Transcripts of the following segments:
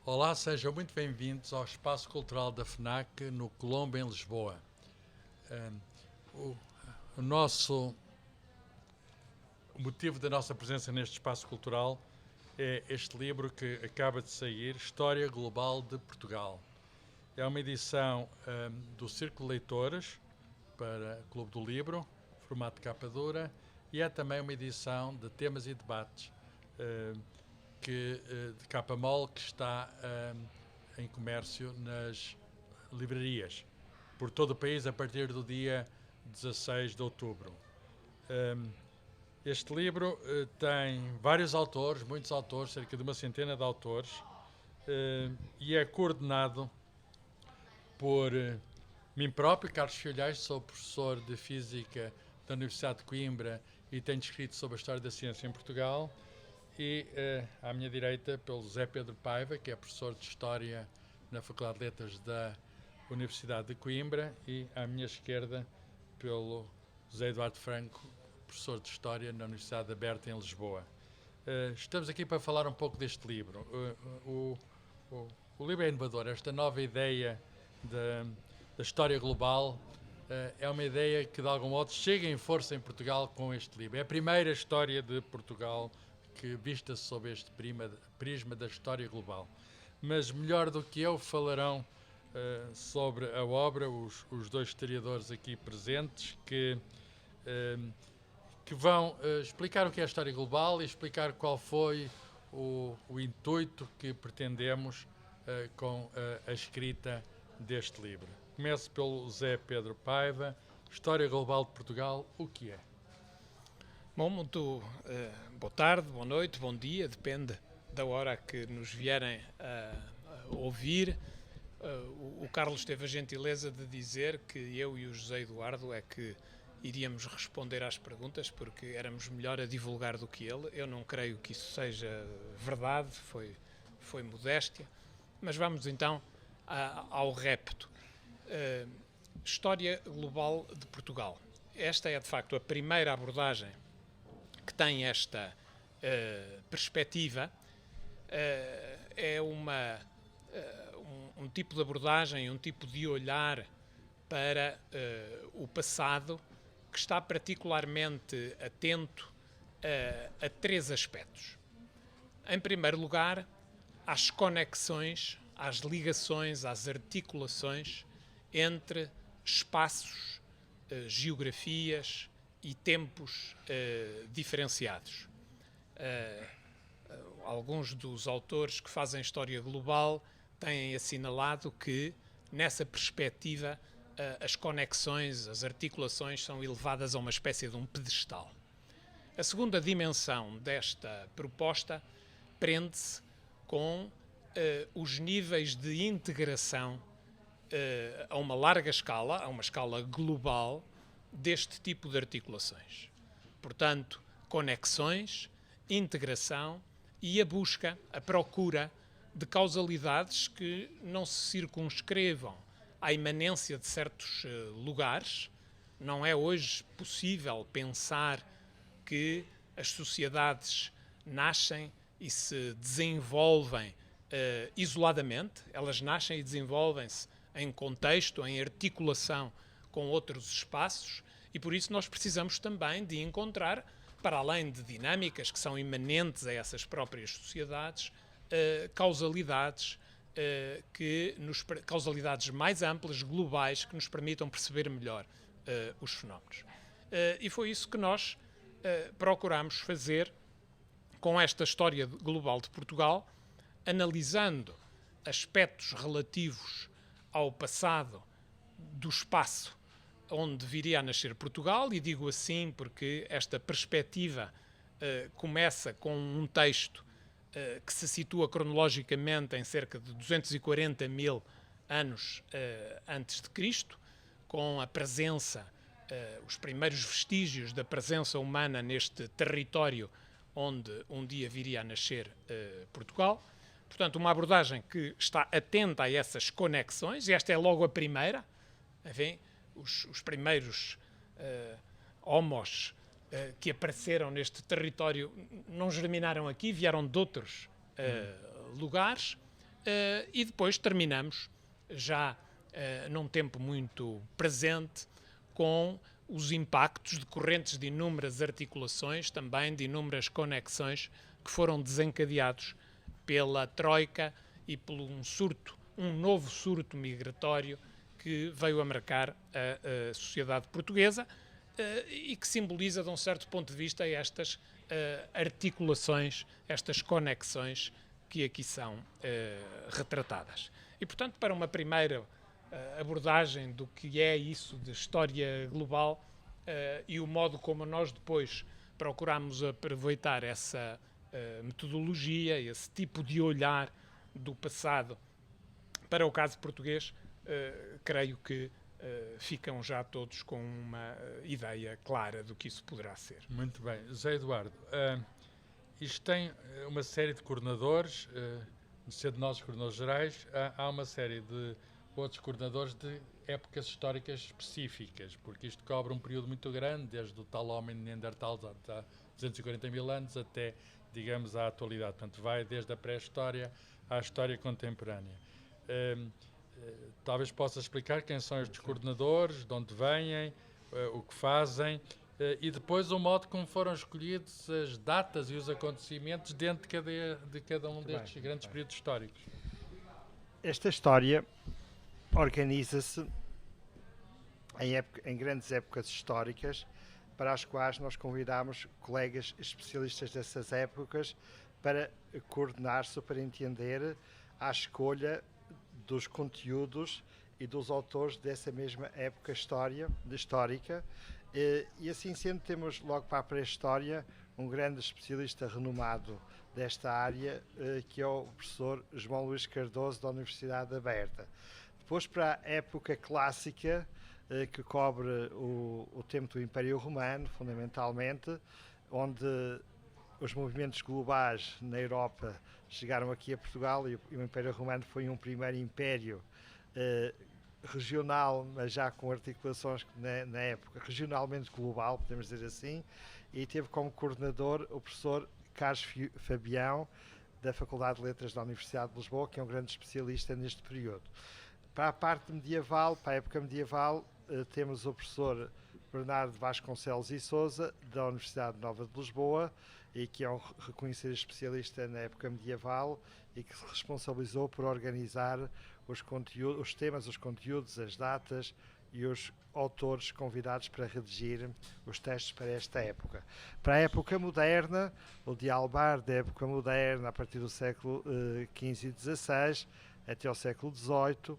Olá, sejam muito bem-vindos ao Espaço Cultural da FNAC no Colombo, em Lisboa. O, o nosso o motivo da nossa presença neste espaço cultural é este livro que acaba de sair, História Global de Portugal. É uma edição do Círculo de Leitores para Clube do Livro, formato de capa dura, e é também uma edição de temas e debates de capa mole que está em comércio nas livrarias por todo o país a partir do dia 16 de outubro. Este livro tem vários autores, muitos autores, cerca de uma centena de autores, e é coordenado por mim próprio, Carlos Filhais. Sou professor de Física da Universidade de Coimbra e tenho escrito sobre a história da ciência em Portugal, e à minha direita pelo José Pedro Paiva, que é professor de História na Faculdade de Letras da Universidade de Coimbra, e à minha esquerda pelo José Eduardo Franco, professor de História na Universidade Aberta em Lisboa. Estamos aqui para falar um pouco deste livro. O livro é inovador. Esta nova ideia da história global é uma ideia que, de algum modo, chega em força em Portugal com este livro. É a primeira história de Portugal que vista sob este prisma da história global. Mas, melhor do que eu, falarão sobre a obra os dois historiadores aqui presentes que vão explicar o que é a história global e explicar qual foi o intuito que pretendemos com a escrita deste livro. Começo pelo José Pedro Paiva. História Global de Portugal, o que é? Bom, muito boa tarde, boa noite, bom dia, depende da hora que nos vierem a ouvir. O Carlos teve a gentileza de dizer que eu e o José Eduardo é que iríamos responder às perguntas porque éramos melhor a divulgar do que ele. Eu não creio que isso seja verdade, foi modéstia. Mas vamos então ao repto. História Global de Portugal. Esta é de facto a primeira abordagem que tem esta perspectiva. É um tipo de abordagem, um tipo de olhar para o passado que está particularmente atento a três aspectos. Em primeiro lugar, às conexões, às ligações, às articulações entre espaços, geografias e tempos diferenciados. Alguns dos autores que fazem história global têm assinalado que, nessa perspectiva, as conexões, as articulações são elevadas a uma espécie de um pedestal. A segunda dimensão desta proposta prende-se com os níveis de integração a uma larga escala, a uma escala global, deste tipo de articulações. Portanto, conexões, integração e a busca, a procura de causalidades que não se circunscrevam à imanência de certos lugares. Não é hoje possível pensar que as sociedades nascem e se desenvolvem isoladamente. Elas nascem e desenvolvem-se em contexto, em articulação com outros espaços, e por isso nós precisamos também de encontrar, para além de dinâmicas que são imanentes a essas próprias sociedades, causalidades causalidades mais amplas, globais, que nos permitam perceber melhor os fenómenos. E foi isso que nós procuramos fazer com esta história global de Portugal, analisando aspectos relativos ao passado do espaço onde viria a nascer Portugal, e digo assim porque esta perspectiva começa com um texto que se situa cronologicamente em cerca de 240 mil anos antes de Cristo, com a presença, os primeiros vestígios da presença humana neste território onde um dia viria a nascer Portugal. Portanto, uma abordagem que está atenta a essas conexões, e esta é logo a primeira. Enfim, os primeiros homos que apareceram neste território não germinaram aqui, vieram de outros lugares, e depois terminamos, já num tempo muito presente, com os impactos decorrentes de inúmeras articulações, também de inúmeras conexões que foram desencadeados pela Troika e por um novo surto migratório que veio a marcar a sociedade portuguesa e que simboliza, de um certo ponto de vista, estas articulações, estas conexões que aqui são retratadas. E, portanto, para uma primeira abordagem do que é isso de história global e o modo como nós depois procuramos aproveitar essa metodologia, esse tipo de olhar do passado para o caso português, creio que ficam já todos com uma ideia clara do que isso poderá ser. Muito bem. José Eduardo, isto tem uma série de coordenadores, sendo nós coordenadores gerais, há uma série de outros coordenadores de épocas históricas específicas, porque isto cobre um período muito grande, desde o tal homem de Neandertal há 240 mil anos até, digamos, à atualidade. Portanto, vai desde a pré-história à história contemporânea. Talvez possa explicar quem são estes coordenadores, de onde vêm, o que fazem, e depois o modo como foram escolhidos as datas e os acontecimentos dentro de cada um destes grandes períodos históricos. Esta história organiza-se em grandes épocas históricas, para as quais nós convidamos colegas especialistas dessas épocas para coordenar-se, para entender a escolha dos conteúdos e dos autores dessa mesma época histórica. E assim sendo, temos logo para a pré-história um grande especialista renomado desta área, que é o professor João Luís Cardoso, da Universidade Aberta. Depois, para a época clássica, que cobre o tempo do Império Romano, fundamentalmente, onde os movimentos globais na Europa chegaram aqui a Portugal, e o Império Romano foi um primeiro império regional, mas já com articulações na época regionalmente global, podemos dizer assim, e teve como coordenador o professor Carlos Fabião, da Faculdade de Letras da Universidade de Lisboa, que é um grande especialista neste período. Para a parte medieval, para a época medieval, temos o professor Bernardo Vasconcelos e Sousa, da Universidade Nova de Lisboa, e que é um reconhecido especialista na época medieval e que se responsabilizou por organizar os temas, os conteúdos, as datas e os autores convidados para redigir os textos para esta época. Para a época moderna, o D'Albar da época moderna, a partir do século XV e XVI, até ao século XVIII,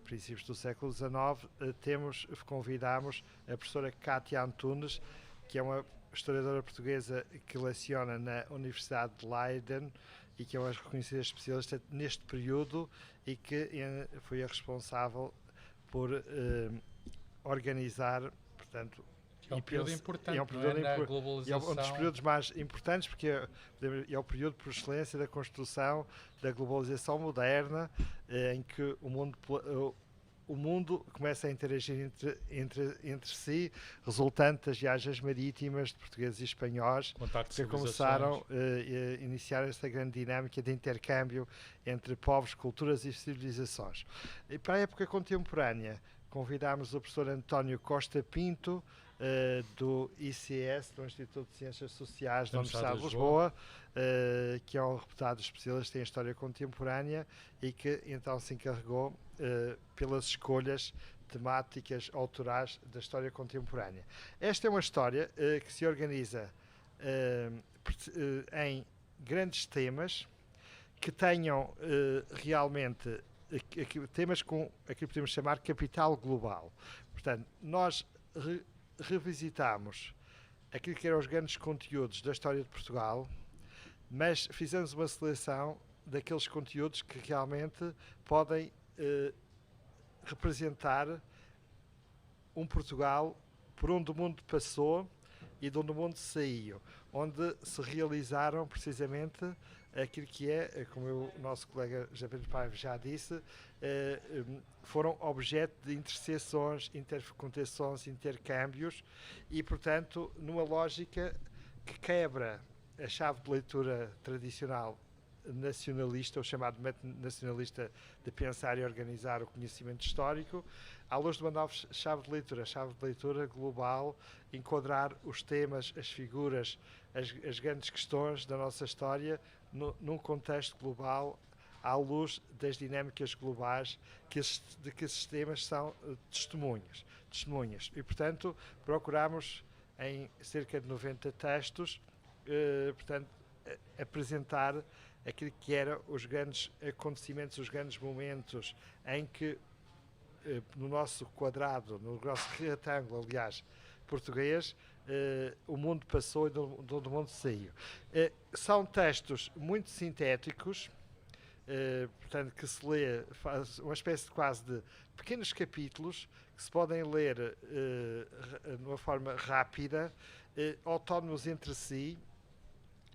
princípios do século XIX, convidamos a professora Cátia Antunes, que é uma historiadora portuguesa que leciona na Universidade de Leiden e que é uma reconhecida especialista neste período e que foi a responsável por organizar, portanto, é um período importante, na globalização. É um dos períodos mais importantes, porque é o período por excelência da construção da globalização moderna, em que o mundo começa a interagir entre si, resultante das viagens marítimas de portugueses e espanhóis, que começaram a iniciar esta grande dinâmica de intercâmbio entre povos, culturas e civilizações. E para a época contemporânea, convidámos o professor António Costa Pinto, do ICS, do Instituto de Ciências Sociais da Universidade de Lisboa, que é um reputado especialista em História Contemporânea e que então se encarregou pelas escolhas temáticas autorais da História Contemporânea. Esta é uma história que se organiza em grandes temas que tenham realmente temas com aquilo que podemos chamar capital global. Portanto, nós revisitamos aquilo que eram os grandes conteúdos da história de Portugal, mas fizemos uma seleção daqueles conteúdos que realmente podem representar um Portugal por onde o mundo passou e de onde o mundo saiu, onde se realizaram precisamente aquilo que é, como o nosso colega José Pedro Paiva já disse, foram objeto de interseções, interfecundações, intercâmbios e, portanto, numa lógica que quebra a chave de leitura tradicional nacionalista, o chamado método nacionalista de pensar e organizar o conhecimento histórico, à luz de uma nova chave de leitura global, enquadrar os temas, as figuras, as grandes questões da nossa história num contexto global, à luz das dinâmicas globais de que esses temas são testemunhas. E, portanto, procuramos em cerca de 90 textos, portanto, apresentar aquilo que eram os grandes acontecimentos, os grandes momentos em que no nosso quadrado, no nosso retângulo, aliás, português, o mundo passou e do mundo saiu. São textos muito sintéticos, portanto, que se lê, faz uma espécie de quase de pequenos capítulos que se podem ler de uma forma rápida, autónomos entre si,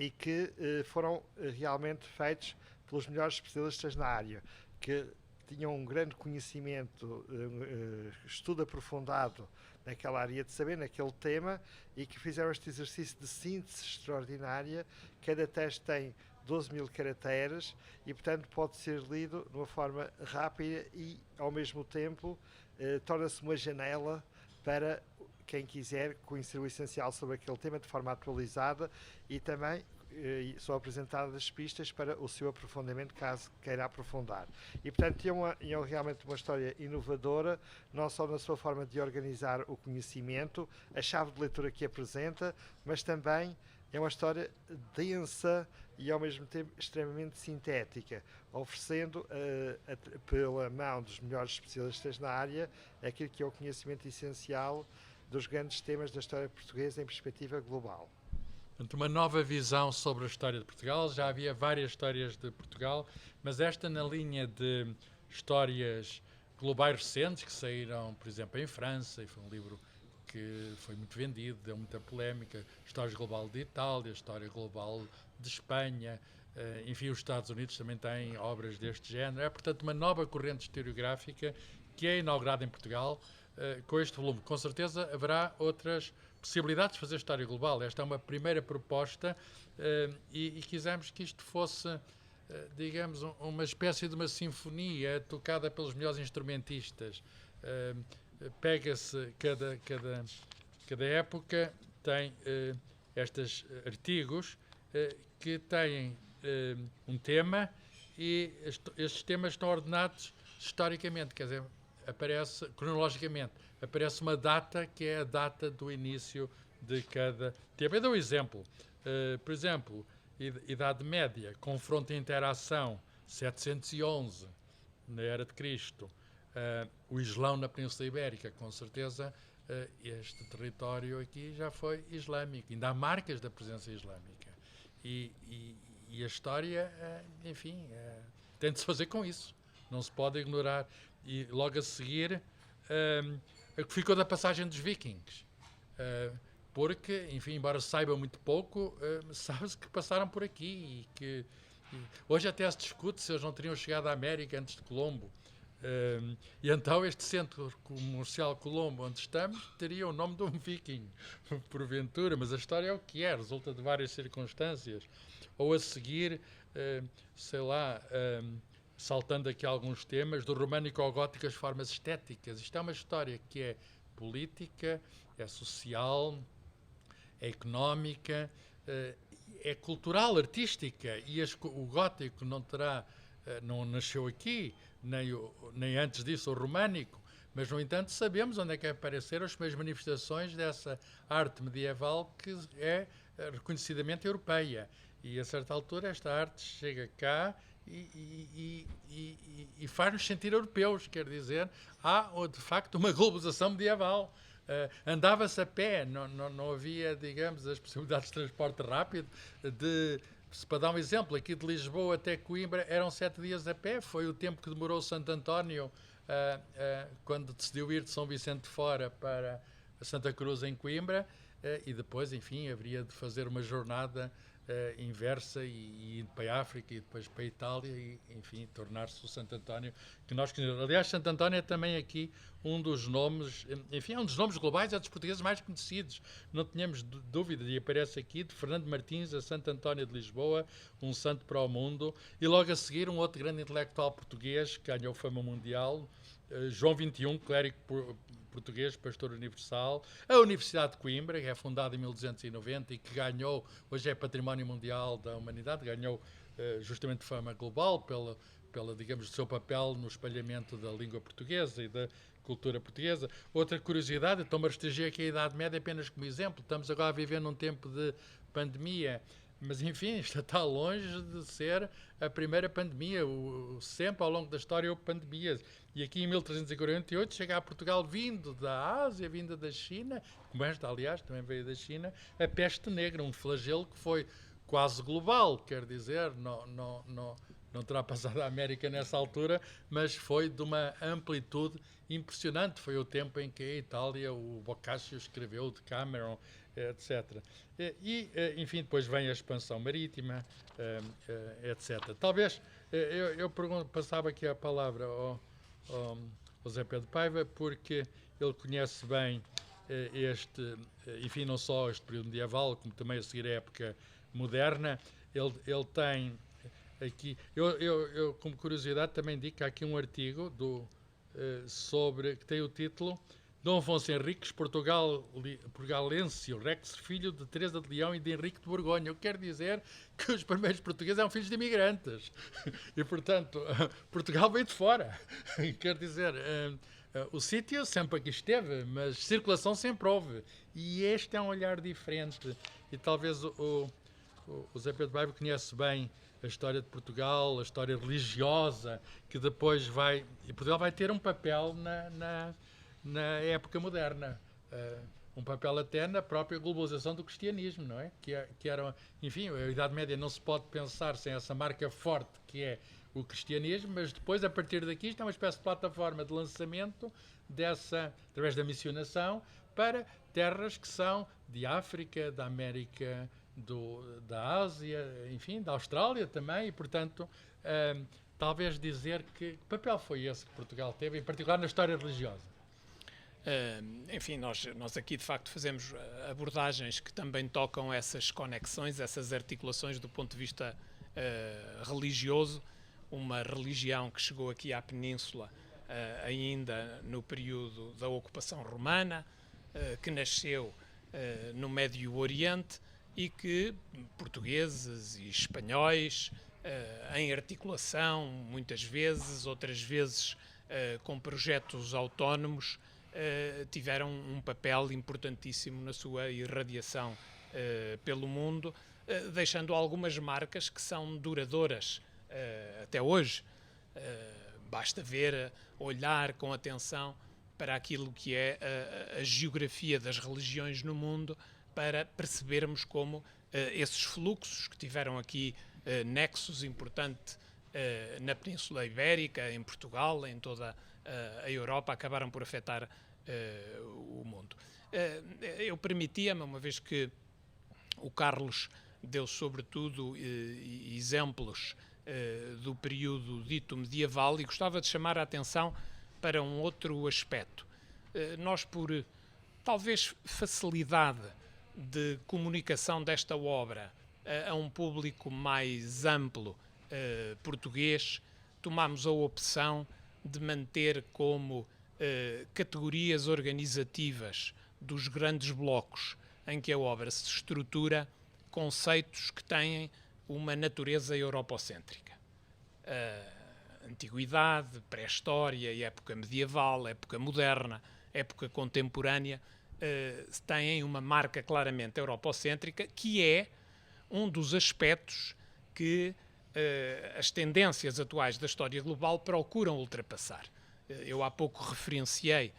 e que foram realmente feitos pelos melhores especialistas na área, que tinham um grande conhecimento, estudo aprofundado naquela área de saber, naquele tema, e que fizeram este exercício de síntese extraordinária. Cada texto tem 12.000 caracteres e, portanto, pode ser lido de uma forma rápida e, ao mesmo tempo, torna-se uma janela para quem quiser conhecer o essencial sobre aquele tema de forma atualizada, e também são apresentadas as pistas para o seu aprofundamento, caso queira aprofundar. E, portanto, é realmente uma história inovadora, não só na sua forma de organizar o conhecimento, a chave de leitura que apresenta, mas também é uma história densa e, ao mesmo tempo, extremamente sintética, oferecendo, pela mão dos melhores especialistas na área, aquilo que é o conhecimento essencial dos grandes temas da história portuguesa em perspectiva global. Portanto, uma nova visão sobre a história de Portugal. Já havia várias histórias de Portugal, mas esta na linha de histórias globais recentes, que saíram, por exemplo, em França, e foi um livro que foi muito vendido, deu muita polémica, História Global de Itália, História Global de Espanha, enfim, os Estados Unidos também têm obras deste género. É, portanto, uma nova corrente historiográfica que é inaugurada em Portugal com este volume. Com certeza haverá outras possibilidades de fazer história global. Esta é uma primeira proposta e quisemos que isto fosse, digamos, uma espécie de uma sinfonia tocada pelos melhores instrumentistas. Pega-se cada época tem estes artigos que têm um tema e estes temas estão ordenados historicamente, quer dizer, aparece cronologicamente, aparece uma data que é a data do início de cada tema. Eu dou um exemplo. Por exemplo, Idade Média, confronto e interação, 711, na Era de Cristo. O Islão na Península Ibérica, com certeza, este território aqui já foi islâmico. Ainda há marcas da presença islâmica. E a história, enfim, tem de se fazer com isso. Não se pode ignorar. E logo a seguir, o que ficou da passagem dos vikings. Porque, enfim, embora se saiba muito pouco, sabe-se que passaram por aqui e que hoje até se discute se eles não teriam chegado à América antes de Colombo. E então este centro comercial Colombo onde estamos teria o nome de um viking, porventura, mas a história é o que é, resulta de várias circunstâncias. Ou a seguir, sei lá, saltando aqui alguns temas, do românico ao gótico as formas estéticas. Isto é uma história que é política, é social, é económica, é cultural, artística, e o gótico não nasceu aqui, nem antes disso o românico, mas, no entanto, sabemos onde é que apareceram as primeiras manifestações dessa arte medieval que é reconhecidamente europeia. E, a certa altura, esta arte chega cá e faz-nos sentir europeus, quer dizer, há, de facto, uma globalização medieval. Andava-se a pé, não havia, digamos, as possibilidades de transporte rápido. Para dar um exemplo, aqui de Lisboa até Coimbra eram 7 dias a pé, foi o tempo que demorou Santo António quando decidiu ir de São Vicente de Fora para Santa Cruz em Coimbra, e depois, enfim, haveria de fazer uma jornada inversa e indo para a África e depois para a Itália e, enfim, tornar-se o Santo António que nós conhecemos. Aliás, Santo António é também aqui um dos nomes, enfim, é um dos nomes globais, é dos portugueses mais conhecidos, não tínhamos dúvida, e aparece aqui de Fernando Martins a Santo António de Lisboa, um santo para o mundo, e logo a seguir um outro grande intelectual português que ganhou fama mundial, João XXI, clérigo português, pastor universal, a Universidade de Coimbra, que é fundada em 1290 e que ganhou, hoje é Património Mundial da Humanidade, ganhou justamente fama global pela, digamos, do seu papel no espalhamento da língua portuguesa e da cultura portuguesa. Outra curiosidade, estou-me a restringir aqui a Idade Média apenas como exemplo, estamos agora a viver num tempo de pandemia, mas, enfim, isto está longe de ser a primeira pandemia. Sempre ao longo da história houve pandemias. E aqui em 1348 chega a Portugal, vindo da Ásia, vinda da China, como esta, aliás, também veio da China, a peste negra, um flagelo que foi quase global, quer dizer, não terá passado a América nessa altura, mas foi de uma amplitude impressionante. Foi o tempo em que a Itália, o Boccaccio escreveu, de Cameron, etc. Enfim, depois vem a expansão marítima, etc. Talvez, eu passava aqui a palavra ao José Pedro Paiva, porque ele conhece bem enfim, não só este período medieval, como também a seguir a época moderna. Ele tem aqui, eu como curiosidade também digo que há aqui um artigo que tem o título Dom Afonso Henriques, Portugalense, Rex, filho de Teresa de Leão e de Henrique de Borgonha. Eu quero dizer que os primeiros portugueses eram filhos de imigrantes. E, portanto, Portugal veio de fora. Quer dizer, o sítio sempre aqui esteve, mas circulação sempre houve. E este é um olhar diferente. E talvez o Zé Pedro Paiva conhece bem a história de Portugal, a história religiosa, que depois vai... E Portugal vai ter um papel na época moderna, um papel até na própria globalização do cristianismo, não é? Que era, enfim, a Idade Média não se pode pensar sem essa marca forte que é o cristianismo, mas depois, a partir daqui, isto é uma espécie de plataforma de lançamento através da missionação, para terras que são de África, da América, da Ásia, enfim, da Austrália também, e, portanto, talvez dizer que papel foi esse que Portugal teve, em particular na história religiosa. Enfim, nós aqui de facto fazemos abordagens que também tocam essas conexões, essas articulações do ponto de vista religioso. Uma religião que chegou aqui à Península ainda no período da ocupação romana, que nasceu no Médio Oriente e que portugueses e espanhóis, em articulação, muitas vezes, outras vezes com projetos autónomos, tiveram um papel importantíssimo na sua irradiação pelo mundo, deixando algumas marcas que são duradouras até hoje. Basta ver, olhar com atenção para aquilo que é a geografia das religiões no mundo, para percebermos como esses fluxos que tiveram aqui nexos importantes na Península Ibérica, em Portugal, em toda a Europa, acabaram por afetar o mundo. Eu permitia-me, uma vez que o Carlos deu sobretudo exemplos do período dito medieval, e gostava de chamar a atenção para um outro aspecto. Nós, por talvez facilidade de comunicação desta obra a um público mais amplo português, tomámos a opção de manter como categorias organizativas dos grandes blocos em que a obra se estrutura conceitos que têm uma natureza europocêntrica. Antiguidade, pré-história, época medieval, época moderna, época contemporânea, têm uma marca claramente europocêntrica, que é um dos aspectos que as tendências atuais da história global procuram ultrapassar. Eu há pouco referenciei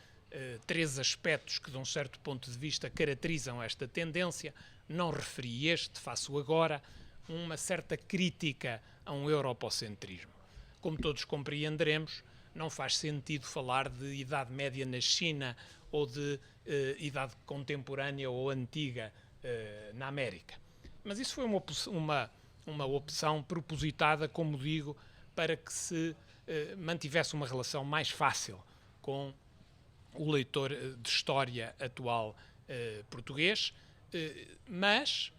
3 aspectos que, de um certo ponto de vista, caracterizam esta tendência. Não referi este, faço agora uma certa crítica a um europocentrismo. Como todos compreenderemos, não faz sentido falar de Idade Média na China ou de Idade Contemporânea ou Antiga na América. Mas isso foi uma opção propositada, como digo, para que se mantivesse uma relação mais fácil com o leitor de história atual português, mas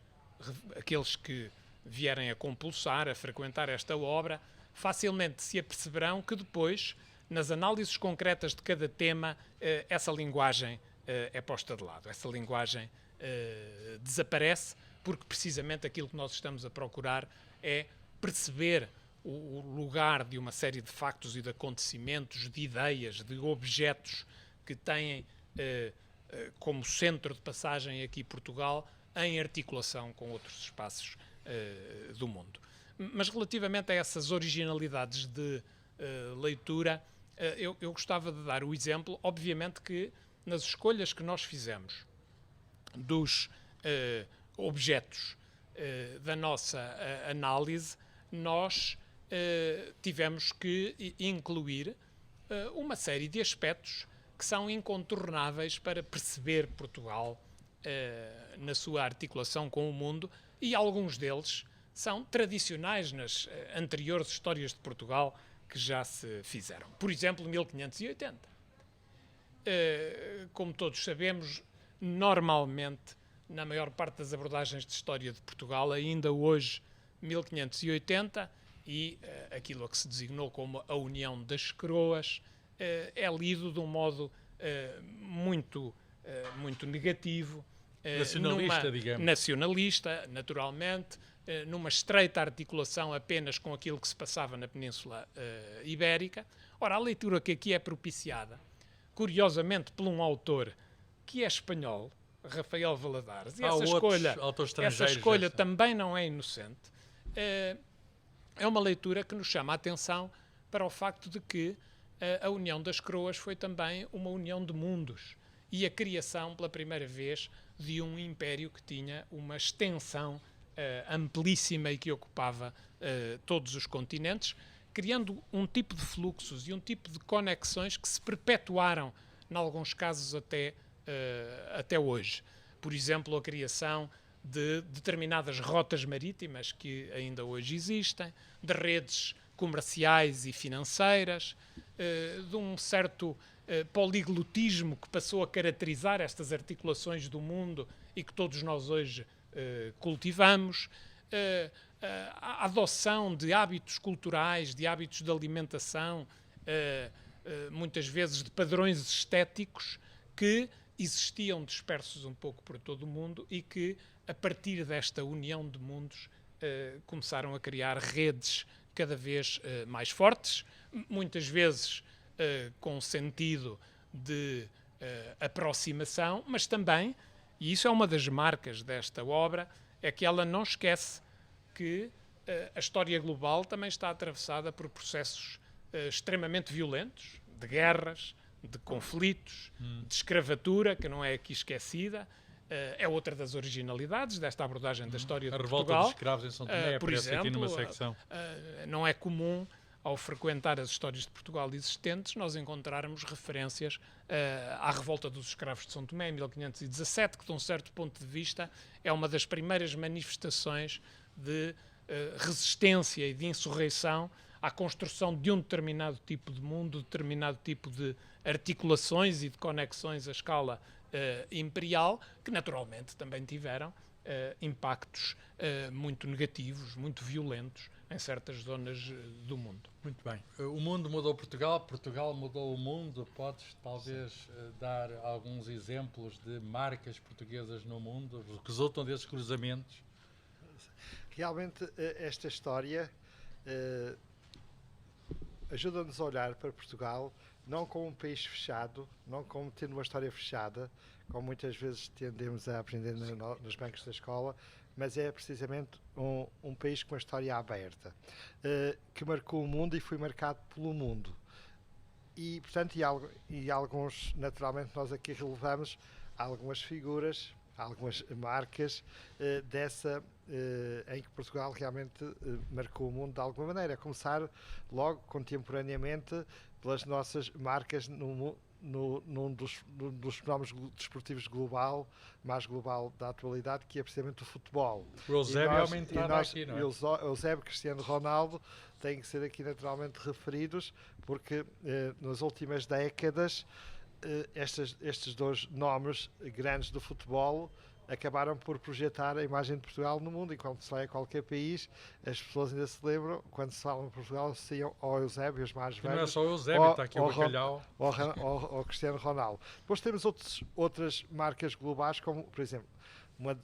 aqueles que vierem a compulsar, a frequentar esta obra, facilmente se aperceberão que depois, nas análises concretas de cada tema, essa linguagem é posta de lado. Essa linguagem desaparece, porque precisamente aquilo que nós estamos a procurar é perceber o lugar de uma série de factos e de acontecimentos, de ideias, de objetos que têm como centro de passagem aqui Portugal, em articulação com outros espaços do mundo. Mas relativamente a essas originalidades de leitura, eu gostava de dar o exemplo, obviamente que nas escolhas que nós fizemos dos objetos da nossa análise, nós tivemos que incluir uma série de aspectos que são incontornáveis para perceber Portugal na sua articulação com o mundo, e alguns deles são tradicionais nas anteriores histórias de Portugal que já se fizeram. Por exemplo, 1580. Como todos sabemos, normalmente, na maior parte das abordagens de história de Portugal, ainda hoje, 1580, e aquilo a que se designou como a União das Coroas, é lido de um modo muito negativo, nacionalista, digamos. Nacionalista, naturalmente, numa estreita articulação apenas com aquilo que se passava na Península Ibérica. Ora, a leitura que aqui é propiciada, curiosamente, por um autor que é espanhol, Rafael Valadares, e essa escolha também não é inocente, é uma leitura que nos chama a atenção para o facto de que a União das Coroas foi também uma união de mundos e a criação, pela primeira vez, de um império que tinha uma extensão amplíssima e que ocupava todos os continentes, criando um tipo de fluxos e um tipo de conexões que se perpetuaram, em alguns casos, até hoje. Por exemplo, a criação de determinadas rotas marítimas que ainda hoje existem, de redes comerciais e financeiras, de um certo poliglotismo que passou a caracterizar estas articulações do mundo e que todos nós hoje cultivamos, a adoção de hábitos culturais, de hábitos de alimentação, muitas vezes de padrões estéticos que existiam dispersos um pouco por todo o mundo e que, a partir desta união de mundos, começaram a criar redes cada vez mais fortes, muitas vezes com sentido de aproximação, mas também, e isso é uma das marcas desta obra, é que ela não esquece que a história global também está atravessada por processos extremamente violentos, de guerras, de conflitos, de escravatura, que não é aqui esquecida. É outra das originalidades desta abordagem da história de Portugal. A revolta dos escravos em São Tomé por aparece exemplo, aqui numa secção. Não é comum, ao frequentar as histórias de Portugal existentes, nós encontrarmos referências à revolta dos escravos de São Tomé, em 1517, que, de um certo ponto de vista, é uma das primeiras manifestações de resistência e de insurreição à construção de um determinado tipo de mundo, determinado tipo de articulações e de conexões à escala imperial, que naturalmente também tiveram impactos muito negativos, muito violentos em certas zonas do mundo. Muito bem. O mundo mudou Portugal, Portugal mudou o mundo. Podes talvez dar alguns exemplos de marcas portuguesas no mundo que resultam desses cruzamentos? Realmente esta história ajuda-nos a olhar para Portugal não como um país fechado, não como tendo uma história fechada, como muitas vezes tendemos a aprender nos bancos da escola, mas é precisamente um país com uma história aberta, que marcou o mundo e foi marcado pelo mundo. E, portanto, e alguns, naturalmente, nós aqui relevamos algumas figuras, algumas marcas em que Portugal realmente marcou o mundo de alguma maneira. A começar logo, contemporaneamente, pelas nossas marcas num dos fenómenos desportivos mais global da atualidade, que é precisamente o futebol. O Eusébio é uma entrada aqui, não é? O Eusébio, Cristiano Ronaldo, têm que ser aqui naturalmente referidos, porque nas últimas décadas estes dois nomes grandes do futebol acabaram por projetar a imagem de Portugal no mundo, e quando se vai a qualquer país, as pessoas ainda se lembram, quando se fala em Portugal, associam ao Eusébio, os mais velhos. Não é só o Eusébio, está aqui o Bacalhau. Ao Cristiano Ronaldo. Depois temos outras marcas globais, como, por exemplo, uma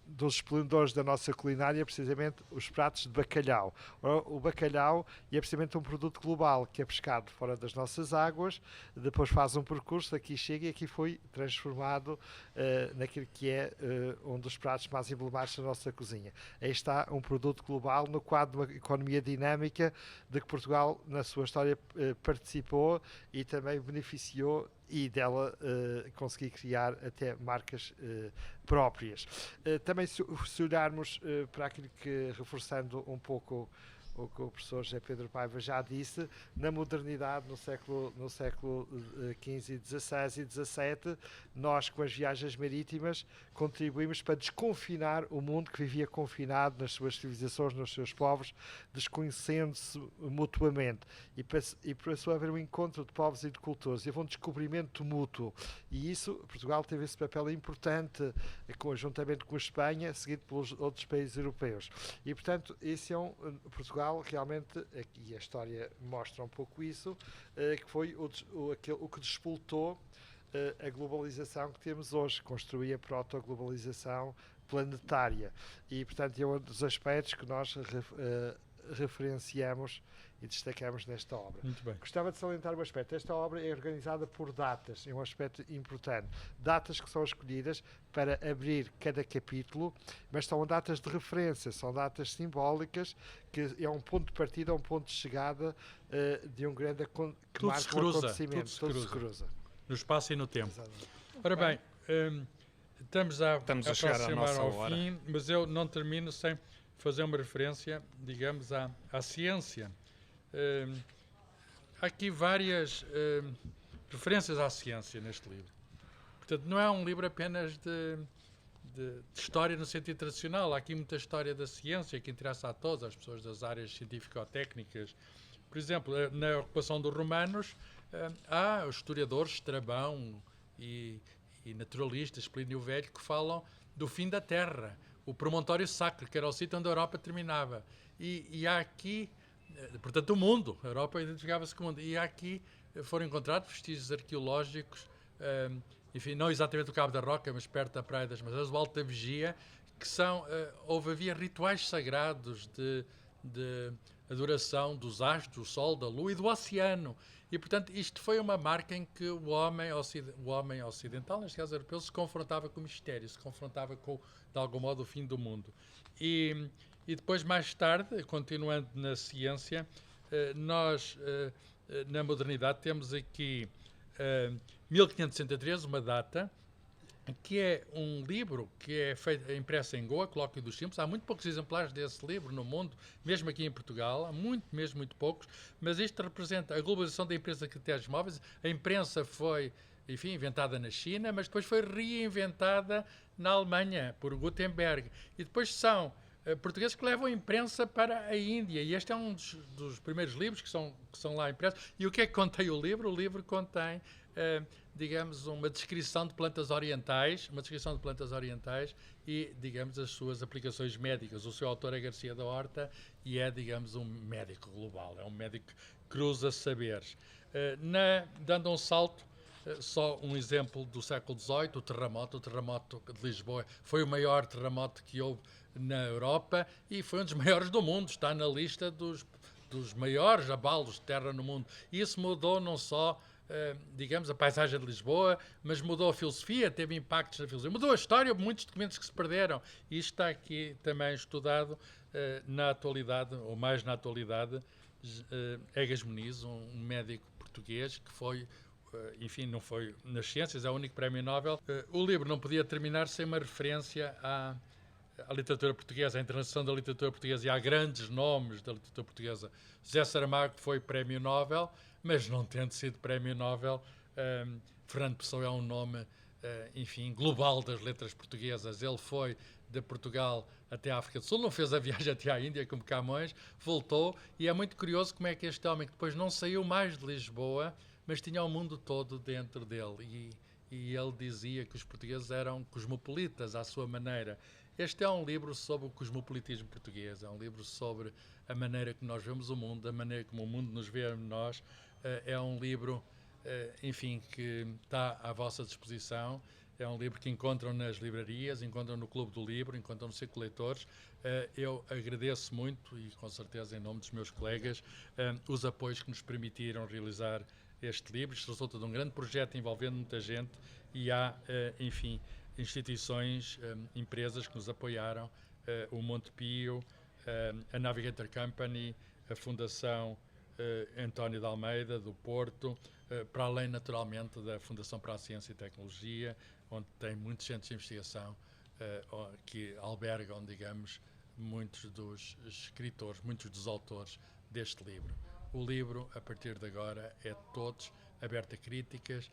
dos esplendores da nossa culinária, precisamente os pratos de bacalhau. O bacalhau é precisamente um produto global que é pescado fora das nossas águas, depois faz um percurso, aqui chega e aqui foi transformado naquilo que é um dos pratos mais emblemáticos da nossa cozinha. Aí está um produto global no quadro de uma economia dinâmica de que Portugal, na sua história, participou e também beneficiou, e dela conseguir criar até marcas próprias. Também se olharmos para aquilo que, reforçando um pouco o que o professor José Pedro Paiva já disse, na modernidade, no século XV, XVI e XVII, nós, com as viagens marítimas, contribuímos para desconfinar o mundo que vivia confinado nas suas civilizações, nos seus povos, desconhecendo-se mutuamente. E passou a haver um encontro de povos e de culturas, e houve um descobrimento mútuo. E isso, Portugal teve esse papel importante, conjuntamente com a Espanha, seguido pelos outros países europeus. E, portanto, esse é Portugal realmente, e a história mostra um pouco isso, que foi o que despoltou a globalização que temos hoje, construir a proto-globalização planetária. E, portanto, é um dos aspectos que nós referenciamos e destacamos nesta obra. Muito bem. Gostava de salientar um aspecto. Esta obra é organizada por datas, é um aspecto importante. Datas que são escolhidas para abrir cada capítulo, mas são datas de referência, são datas simbólicas, que é um ponto de partida, um ponto de chegada de um grande que marca um acontecimento. Tudo se cruza. No espaço e no tempo. Exatamente. Ora bem, estamos a chegar à nossa ao hora. fim, mas eu não termino sem fazer uma referência, digamos, à ciência. Há aqui várias referências à ciência neste livro. Portanto, não é um livro apenas de história no sentido tradicional. Há aqui muita história da ciência que interessa a todas as pessoas das áreas científico-técnicas. Por exemplo, na ocupação dos romanos, há os historiadores Estrabão e naturalistas, Plínio o Velho, que falam do fim da Terra, o promontório sacro, que era o sítio onde a Europa terminava. E há aqui, portanto, o mundo, a Europa identificava-se com o mundo, e há aqui foram encontrados vestígios arqueológicos, enfim, não exatamente o Cabo da Roca, mas perto da Praia das Maçãs, o Alto da Vigia, que havia rituais sagrados de adoração dos astros, do Sol, da Lua e do oceano. E, portanto, isto foi uma marca em que o homem ocidental, neste caso europeu, se confrontava com o mistério, se confrontava com, de algum modo, o fim do mundo. E depois, mais tarde, continuando na ciência, nós, na modernidade, temos aqui 1563, uma data, que é um livro que é impresso em Goa, Colóquio dos Simples. Há muito poucos exemplares desse livro no mundo, mesmo aqui em Portugal, há muito poucos, mas isto representa a globalização da imprensa de critérios móveis. A imprensa foi, enfim, inventada na China, mas depois foi reinventada na Alemanha, por Gutenberg. E depois são portugueses que levam a imprensa para a Índia. E este é um dos primeiros livros que são lá impressos. E o que é que contém o livro? O livro contém, digamos, uma descrição de plantas orientais, e, digamos, as suas aplicações médicas. O seu autor é Garcia da Horta e é, digamos, um médico global. É um médico que cruza saberes. Dando um salto, só um exemplo do século XVIII, o terremoto de Lisboa foi o maior terremoto que houve na Europa e foi um dos maiores do mundo, está na lista dos maiores abalos de terra no mundo. E isso mudou não só, digamos, a paisagem de Lisboa, mas mudou a filosofia, teve impactos na filosofia, mudou a história, muitos documentos que se perderam. E isto está aqui também estudado na atualidade, ou mais na atualidade, Egas Muniz, um médico português que foi, enfim, não foi nas ciências, é o único prémio Nobel. O livro não podia terminar sem uma referência à literatura portuguesa, à internacionalização da literatura portuguesa, e há grandes nomes da literatura portuguesa. José Saramago foi prémio Nobel, mas não tendo sido prémio Nobel, Fernando Pessoa é um nome, enfim, global das letras portuguesas. Ele foi de Portugal até a África do Sul, não fez a viagem até à Índia como Camões, voltou, e é muito curioso como é que este homem, que depois não saiu mais de Lisboa, mas tinha o mundo todo dentro dele, e ele dizia que os portugueses eram cosmopolitas à sua maneira. Este é um livro sobre o cosmopolitismo português, é um livro sobre a maneira que nós vemos o mundo, a maneira como o mundo nos vê a nós. É um livro, enfim, que está à vossa disposição. É um livro que encontram nas livrarias, encontram no Clube do Livro, encontram no Círculo de Leitores. Eu agradeço muito, e com certeza em nome dos meus colegas, os apoios que nos permitiram realizar este livro. Isto resulta de um grande projeto envolvendo muita gente, e há, enfim, instituições, empresas que nos apoiaram, o Montepio, a Navigator Company, a Fundação António de Almeida, do Porto, para além, naturalmente, da Fundação para a Ciência e Tecnologia, onde tem muitos centros de investigação que albergam, digamos, muitos dos escritores, muitos dos autores deste livro. O livro, a partir de agora, é de todos, aberto a críticas,